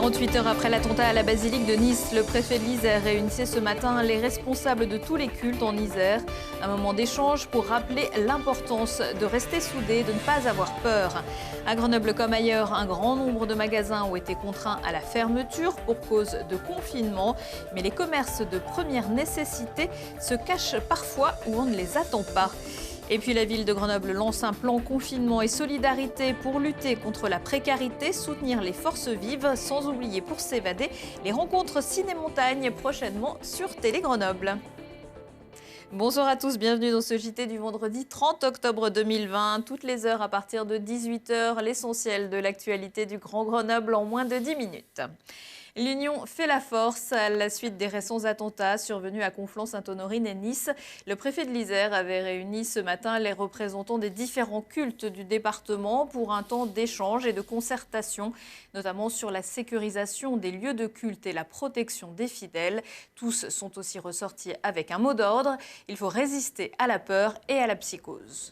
48 heures après l'attentat à la basilique de Nice, le préfet de l'Isère réunissait ce matin les responsables de tous les cultes en Isère. Un moment d'échange pour rappeler l'importance de rester soudés, de ne pas avoir peur. À Grenoble comme ailleurs, un grand nombre de magasins ont été contraints à la fermeture pour cause de confinement. Mais les commerces de première nécessité se cachent parfois où on ne les attend pas. Et puis la ville de Grenoble lance un plan confinement et solidarité pour lutter contre la précarité, soutenir les forces vives, sans oublier pour s'évader les rencontres ciné-montagne prochainement sur Télé Grenoble. Bonsoir à tous, bienvenue dans ce JT du vendredi 30 octobre 2020. Toutes les heures à partir de 18 h, l'essentiel de l'actualité du Grand Grenoble en moins de 10 minutes. L'union fait la force à la suite des récents attentats survenus à Conflans-Sainte-Honorine et Nice. Le préfet de l'Isère avait réuni ce matin les représentants des différents cultes du département pour un temps d'échange et de concertation, notamment sur la sécurisation des lieux de culte et la protection des fidèles. Tous sont aussi ressortis avec un mot d'ordre. Il faut résister à la peur et à la psychose.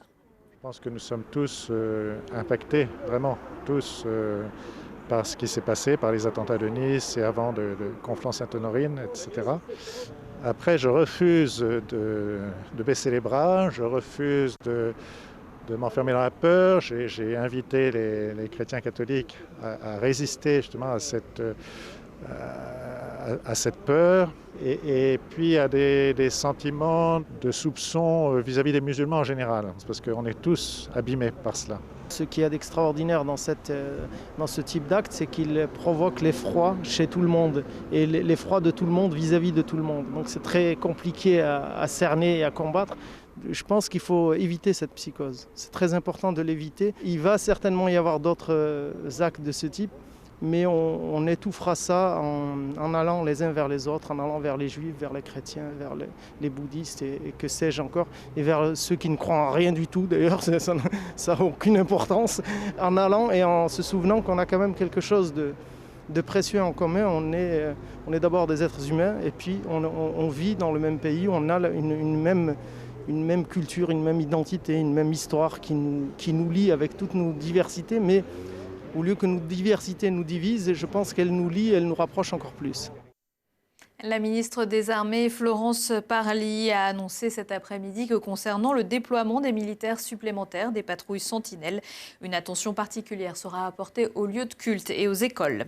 Je pense que nous sommes tous impactés, vraiment, tous. Par ce qui s'est passé, par les attentats de Nice et avant de Conflans-Sainte-Honorine, etc. Après, je refuse de baisser les bras, je refuse de m'enfermer dans la peur. J'ai invité les chrétiens catholiques à résister justement à cette peur et puis à des sentiments de soupçon vis-à-vis des musulmans en général, parce qu'on est tous abîmés par cela. Ce qu'il y a d'extraordinaire dans ce type d'acte, c'est qu'il provoque l'effroi chez tout le monde et l'effroi de tout le monde vis-à-vis de tout le monde. Donc c'est très compliqué à cerner et à combattre. Je pense qu'il faut éviter cette psychose. C'est très important de l'éviter. Il va certainement y avoir d'autres actes de ce type, mais on étouffera ça en allant les uns vers les autres, en allant vers les juifs, vers les chrétiens, vers les bouddhistes et que sais-je encore, et vers ceux qui ne croient en rien du tout d'ailleurs, ça n'a aucune importance, en allant et en se souvenant qu'on a quand même quelque chose de précieux en commun. On est d'abord des êtres humains et puis on vit dans le même pays, on a une même culture, une même identité, une même histoire qui nous lie avec toutes nos diversités, mais au lieu que nos diversités nous divisent, je pense qu'elles nous lient, elles nous rapprochent encore plus. La ministre des Armées, Florence Parly, a annoncé cet après-midi que concernant le déploiement des militaires supplémentaires des patrouilles Sentinelles, une attention particulière sera apportée aux lieux de culte et aux écoles.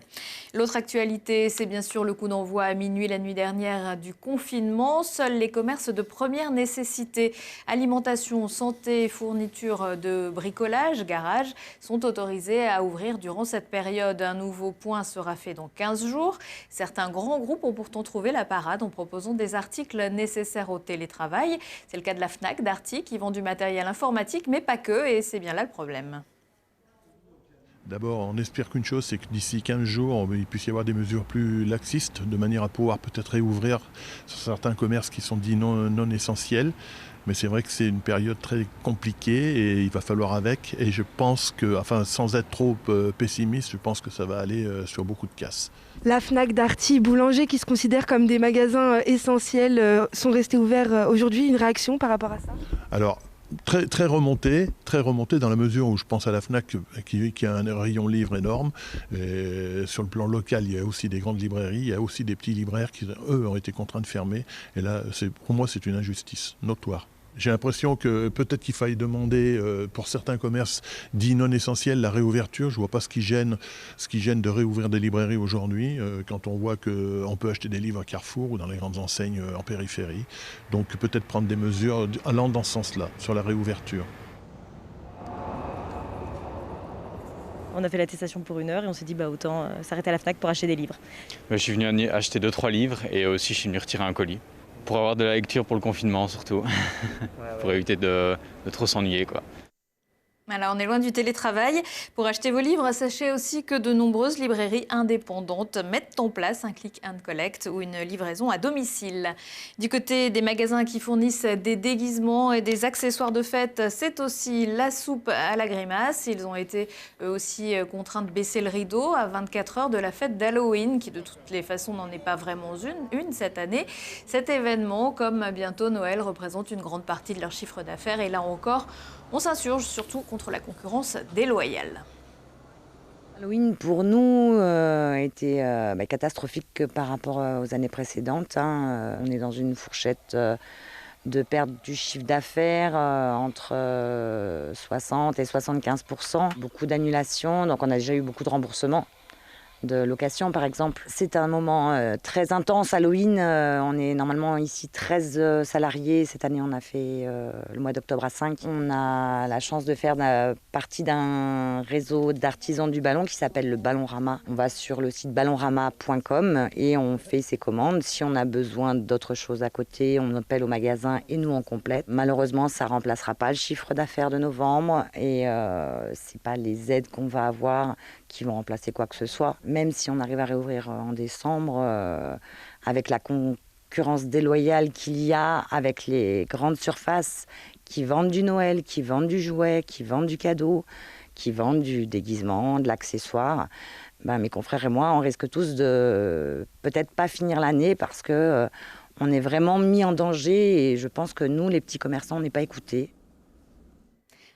L'autre actualité, c'est bien sûr le coup d'envoi à minuit la nuit dernière du confinement. Seuls les commerces de première nécessité, alimentation, santé, fourniture de bricolage, garage, sont autorisés à ouvrir durant cette période. Un nouveau point sera fait dans 15 jours. Certains grands groupes ont pourtant trouvé la parade en proposant des articles nécessaires au télétravail. C'est le cas de la Fnac, Darty, qui vend du matériel informatique, mais pas que, et c'est bien là le problème. D'abord, on espère qu'une chose, c'est que d'ici 15 jours, il puisse y avoir des mesures plus laxistes, de manière à pouvoir peut-être réouvrir certains commerces qui sont dits non essentiels. Mais c'est vrai que c'est une période très compliquée et il va falloir avec. Et je pense que, sans être trop pessimiste, je pense que ça va aller sur beaucoup de casses. La Fnac, Darty, Boulanger, qui se considèrent comme des magasins essentiels, sont restés ouverts aujourd'hui. Une réaction par rapport à ça ? Alors, très remonté dans la mesure où je pense à la Fnac qui a un rayon livre énorme. Et sur le plan local, il y a aussi des grandes librairies, il y a aussi des petits libraires qui, eux, ont été contraints de fermer. Et là, pour moi, c'est une injustice notoire. J'ai l'impression que peut-être qu'il faille demander pour certains commerces dits non essentiels la réouverture. Je ne vois pas ce qui gêne de réouvrir des librairies aujourd'hui quand on voit qu'on peut acheter des livres à Carrefour ou dans les grandes enseignes en périphérie. Donc peut-être prendre des mesures allant dans ce sens-là, sur la réouverture. On a fait l'attestation pour 1 heure et on s'est dit autant s'arrêter à la Fnac pour acheter des livres. Je suis venu acheter 2-3 livres et aussi je suis venu retirer un colis. Pour avoir de la lecture pour le confinement surtout, pour éviter de trop s'ennuyer, quoi. Alors, on est loin du télétravail. Pour acheter vos livres, sachez aussi que de nombreuses librairies indépendantes mettent en place un click and collect ou une livraison à domicile. Du côté des magasins qui fournissent des déguisements et des accessoires de fête, c'est aussi la soupe à la grimace. Ils ont été eux aussi contraints de baisser le rideau à 24 heures de la fête d'Halloween, qui de toutes les façons n'en est pas vraiment une cette année. Cet événement, comme bientôt Noël, représente une grande partie de leur chiffre d'affaires. Et là encore, on s'insurge surtout contre la concurrence déloyale. Halloween pour nous a été catastrophique par rapport aux années précédentes. On est dans une fourchette de perte du chiffre d'affaires entre 60 et 75%. Beaucoup d'annulations, donc on a déjà eu beaucoup de remboursements de location par exemple. C'est un moment très intense, Halloween. On est normalement ici 13 salariés. Cette année, on a fait le mois d'octobre à 5. On a la chance de faire partie d'un réseau d'artisans du ballon qui s'appelle le Ballonrama. On va sur le site ballonrama.com et on fait ses commandes. Si on a besoin d'autres choses à côté, on appelle au magasin et nous on complète. Malheureusement, ça ne remplacera pas le chiffre d'affaires de novembre et ce n'est pas les aides qu'on va avoir qui vont remplacer quoi que ce soit. Même si on arrive à réouvrir en décembre, avec la concurrence déloyale qu'il y a avec les grandes surfaces qui vendent du Noël, qui vendent du jouet, qui vendent du cadeau, qui vendent du déguisement, de l'accessoire, mes confrères et moi, on risque tous de peut-être pas finir l'année parce que on est vraiment mis en danger et je pense que nous, les petits commerçants, on n'est pas écoutés.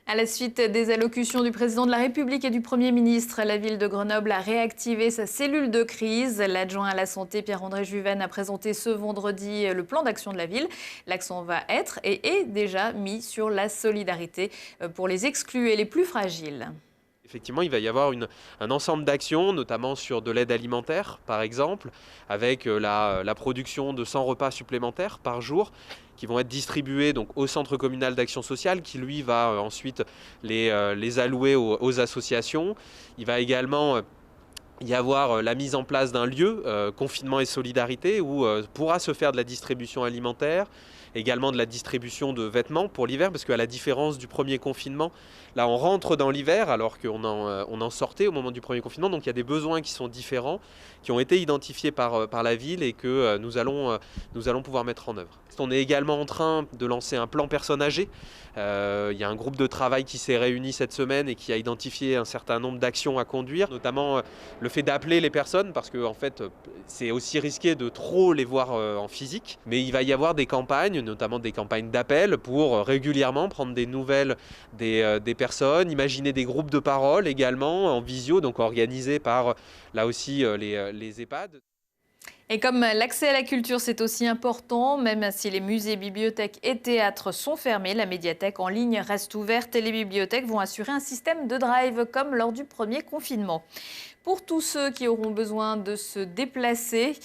À la suite des allocutions du président de la République et du Premier ministre, la ville de Grenoble a réactivé sa cellule de crise. L'adjoint à la santé, Pierre-André Juven, a présenté ce vendredi le plan d'action de la ville. L'accent va être et est déjà mis sur la solidarité pour les exclus et les plus fragiles. Effectivement, il va y avoir un ensemble d'actions, notamment sur de l'aide alimentaire, par exemple, avec la production de 100 repas supplémentaires par jour, qui vont être distribués donc, au centre communal d'action sociale, qui lui va ensuite les allouer aux associations. Il va également y avoir la mise en place d'un lieu, confinement et solidarité, où pourra se faire de la distribution alimentaire, également de la distribution de vêtements pour l'hiver, parce qu'à la différence du premier confinement, là on rentre dans l'hiver alors qu'on en sortait au moment du premier confinement, donc il y a des besoins qui sont différents, qui ont été identifiés par la ville et que nous allons pouvoir mettre en œuvre. On est également en train de lancer un plan personnes âgées. Il y a un groupe de travail qui s'est réuni cette semaine et qui a identifié un certain nombre d'actions à conduire, notamment le fait d'appeler les personnes, parce que en fait, c'est aussi risqué de trop les voir en physique. Mais il va y avoir des campagnes, notamment des campagnes d'appel pour régulièrement prendre des nouvelles des personnes, imaginer des groupes de parole également en visio, donc organisés par là aussi les EHPAD. Et comme l'accès à la culture, c'est aussi important, même si les musées, bibliothèques et théâtres sont fermés, la médiathèque en ligne reste ouverte et les bibliothèques vont assurer un système de drive comme lors du premier confinement. Pour tous ceux qui auront besoin de se déplacer,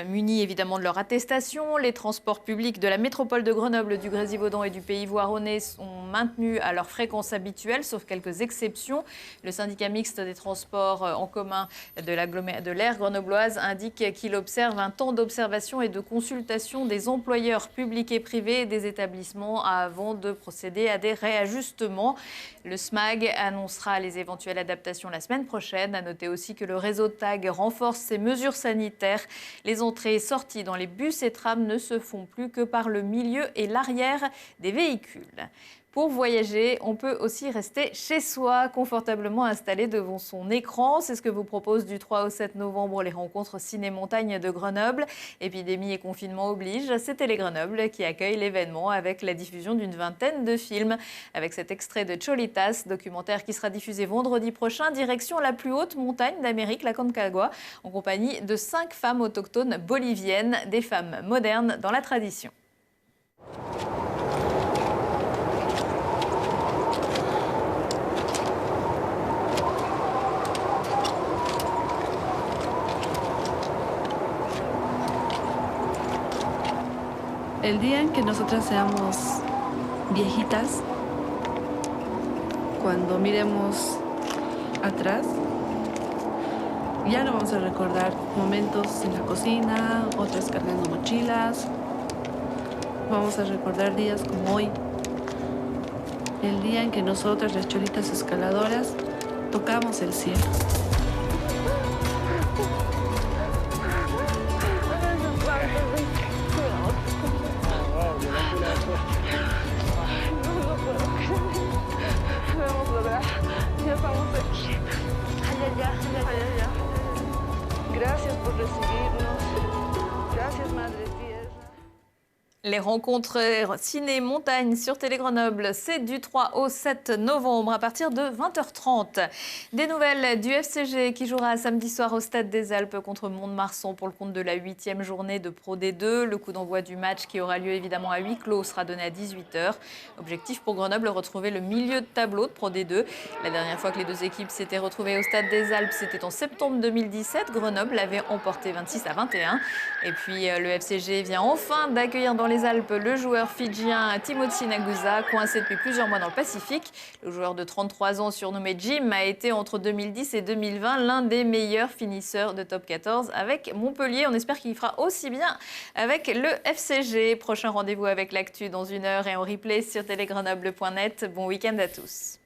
munis évidemment de leur attestation, les transports publics de la métropole de Grenoble, du Grésivaudan et du Pays Voironnais sont maintenus à leur fréquence habituelle, sauf quelques exceptions. Le syndicat mixte des transports en commun de l'aire grenobloise indique qu'il observe un temps d'observation et de consultation des employeurs publics et privés et des établissements avant de procéder à des réajustements. Le SMAG annoncera les éventuelles adaptations la semaine prochaine. À noter aussi que le réseau TAG renforce ses mesures sanitaires. Les entrées et sorties dans les bus et trams ne se font plus que par le milieu et l'arrière des véhicules. Pour voyager, on peut aussi rester chez soi, confortablement installé devant son écran. C'est ce que vous propose du 3 au 7 novembre les rencontres Ciné-Montagne de Grenoble. Épidémie et confinement oblige, c'est Télé-Grenoble qui accueille l'événement avec la diffusion d'une vingtaine de films. Avec cet extrait de Cholitas, documentaire qui sera diffusé vendredi prochain, direction la plus haute montagne d'Amérique, la Concagua, en compagnie de 5 femmes autochtones boliviennes, des femmes modernes dans la tradition. El día en que nosotras seamos viejitas, cuando miremos atrás, ya no vamos a recordar momentos en la cocina, otras cargando mochilas. Vamos a recordar días como hoy, el día en que nosotras, las cholitas escaladoras, tocamos el cielo. Les rencontres ciné-montagne sur Télé Grenoble, c'est du 3 au 7 novembre à partir de 20h30. Des nouvelles du FCG qui jouera samedi soir au Stade des Alpes contre Mont-de-Marsan pour le compte de la 8e journée de Pro D2. Le coup d'envoi du match qui aura lieu évidemment à huis clos sera donné à 18h. Objectif pour Grenoble, retrouver le milieu de tableau de Pro D2. La dernière fois que les deux équipes s'étaient retrouvées au Stade des Alpes, c'était en septembre 2017. Grenoble l'avait emporté 26-21. Et puis le FCG vient enfin d'accueillir dans les Alpes le joueur fidjien Timothy Nagusa, coincé depuis plusieurs mois dans le Pacifique. Le joueur de 33 ans surnommé Jim a été entre 2010 et 2020 l'un des meilleurs finisseurs de top 14 avec Montpellier. On espère qu'il fera aussi bien avec le FCG. Prochain rendez-vous avec l'actu dans 1 heure et en replay sur télégrenoble.net. Bon week-end à tous.